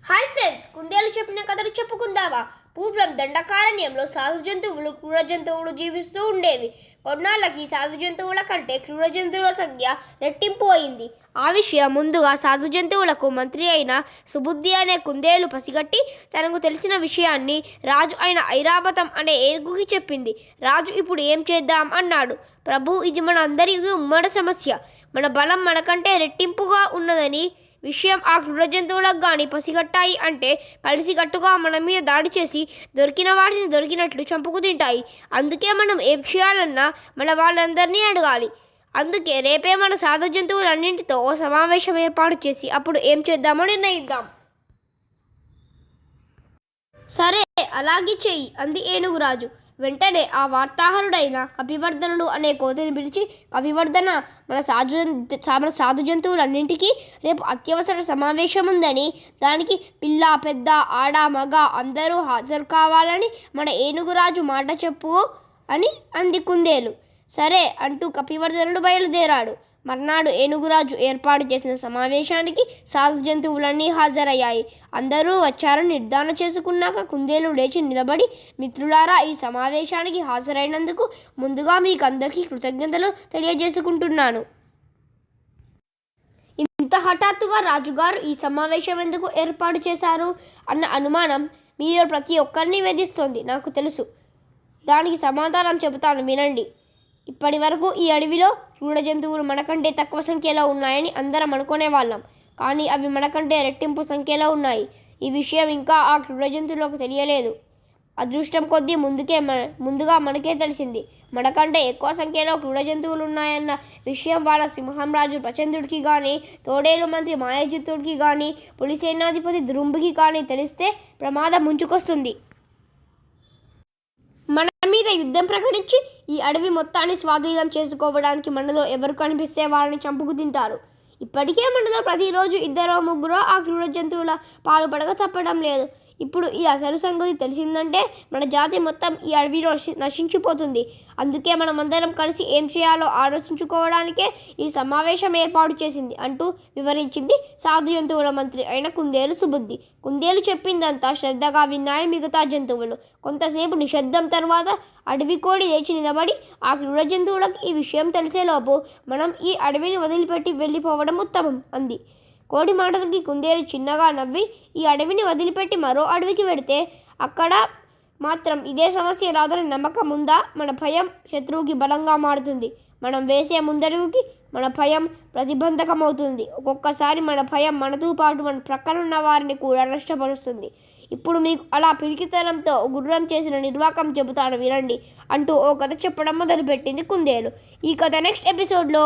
Hi friends, కుందేలు చెప్పిన కథలు చెప్పుకుందామా? పూర్వం దండకారణ్యంలో సాధు జంతువులు, క్రూర జంతువులు జీవిస్తూ ఉండేవి. కొన్నాళ్ళకి సాధు జంతువుల కంటే క్రూర జంతువుల సంఖ్య రెట్టింపు అయింది. ఆ విషయం ముందుగా సాధు జంతువులకు మంత్రి అయిన సుబుద్ధి అనే కుందేలు పసిగట్టి తనకు తెలిసిన విషయాన్ని రాజు అయిన ఐరావతం అనే ఏనుగుకి చెప్పింది. రాజు ఇప్పుడు ఏం చేద్దాం అన్నాడు. ప్రభు, ఇది మన అందరికీ ఉమ్మడి సమస్య. మన బలం మనకంటే రెట్టింపుగా ఉన్నదని విషయం ఆ క్రూర జంతువులకు కానీ పసిగట్టాయి అంటే కలిసికట్టుగా మన మీద దాడి చేసి దొరికిన వాటిని దొరికినట్లు చంపుకు తింటాయి. అందుకే మనం ఏం చేయాలన్నా మన వాళ్ళందరినీ అడగాలి. అందుకే రేపే మన సాధు జంతువులన్నింటితో ఓ సమావేశం ఏర్పాటు చేసి అప్పుడు ఏం చేద్దామో నిర్ణయిద్దాం. సరే, అలాగే చెయ్యి అంది ఏనుగురాజు. వెంటనే ఆ వార్తాహరుడైన కపివర్ధనుడు అనే కోతిని పిలిచి, కపివర్ధన, మన సాధు జంతువులన్నింటికీ రేపు అత్యవసర సమావేశం ఉందని, దానికి పిల్ల, పెద్ద, ఆడ, మగ అందరూ హాజరు కావాలని మన ఏనుగురాజు మాట చెప్పు అని అంది కుందేలు. సరే అంటూ కపివర్ధనుడు బయలుదేరాడు. మర్నాడు ఏనుగురాజు ఏర్పాటు చేసిన సమావేశానికి సాధు జంతువులన్నీ హాజరయ్యాయి. అందరూ వచ్చారని నిర్ధారణ చేసుకున్నాక కుందేలు లేచి నిలబడి, మిత్రులారా, ఈ సమావేశానికి హాజరైనందుకు ముందుగా మీకందరికీ కృతజ్ఞతలు తెలియజేసుకుంటున్నాను. ఇంత హఠాత్తుగా రాజుగారు ఈ సమావేశం ఎందుకు ఏర్పాటు చేశారు అన్న అనుమానం మీలో ప్రతి ఒక్కరిని వేధిస్తోంది, నాకు తెలుసు. దానికి సమాధానం చెబుతాను, వినండి. ఇప్పటి వరకు ఈ అడవిలో క్రూర జంతువులు మనకంటే తక్కువ సంఖ్యలో ఉన్నాయని అందరం అనుకునే వాళ్ళం. కానీ అవి మనకంటే రెట్టింపు సంఖ్యలో ఉన్నాయి. ఈ విషయం ఇంకా ఆ క్రూర జంతువులకు తెలియలేదు. అదృష్టం కొద్దీ ముందుగా మనకే తెలిసింది. మనకంటే ఎక్కువ సంఖ్యలో క్రూర జంతువులు ఉన్నాయన్న విషయం వాళ్ళ సింహం రాజు ప్రచందుడికి కానీ, తోడేలు మంత్రి మాయాజిత్తుడికి కానీ, పులి సేనాధిపతి దురుంబుకి కానీ తెలిస్తే ప్రమాదం ముంచుకొస్తుంది. మన మీద యుద్ధం ప్రకటించి ఈ అడవి మొత్తాన్ని స్వాధీనం చేసుకోవడానికి మనలో ఎవరు కనిపిస్తే వారిని చంపుకు తింటారు. ఇప్పటికే మనలో ప్రతిరోజు 2-3 ఆ క్రూర జంతువుల పాలుపడక తప్పడం లేదు. ఇప్పుడు ఈ అసలు సంగతి తెలిసిందంటే మన జాతి మొత్తం ఈ అడవిలో నశించిపోతుంది. అందుకే మనమందరం కలిసి ఏం చేయాలో ఆలోచించుకోవడానికే ఈ సమావేశం ఏర్పాటు చేసింది అంటూ వివరించింది సాధు జంతువుల మంత్రి అయిన కుందేలు సుబుద్ధి. కుందేలు చెప్పిందంతా శ్రద్ధగా విన్నాయి మిగతా జంతువులు. కొంతసేపు నిశ్శబ్దం తర్వాత అడవి కోడి లేచి నిలబడి, ఆ క్రూర జంతువులకు ఈ విషయం తెలిసేలోపు మనం ఈ అడవిని వదిలిపెట్టి వెళ్ళిపోవడం ఉత్తమం అంది. కోడి మాటలకి కుందేలు చిన్నగా నవ్వి, ఈ అడవిని వదిలిపెట్టి మరో అడవికి వెడితే అక్కడ మాత్రం ఇదే సమస్య రాదని నమ్మకం ఉందా? మన భయం శత్రువుకి బలంగా మారుతుంది. మనం వేసే ముందడుగుకి మన భయం ప్రతిబంధకమవుతుంది. ఒక్కొక్కసారి మన భయం మనతో పాటు మన ప్రక్కనున్న వారిని కూడా నష్టపరుస్తుంది. ఇప్పుడు మీకు అలా పిరికితనంతో గుర్రం చేసిన నిర్వాకం చెబుతాను, వినండి అంటూ ఓ కథ చెప్పడం మొదలుపెట్టింది కుందేలు. ఈ కథ నెక్స్ట్ ఎపిసోడ్లో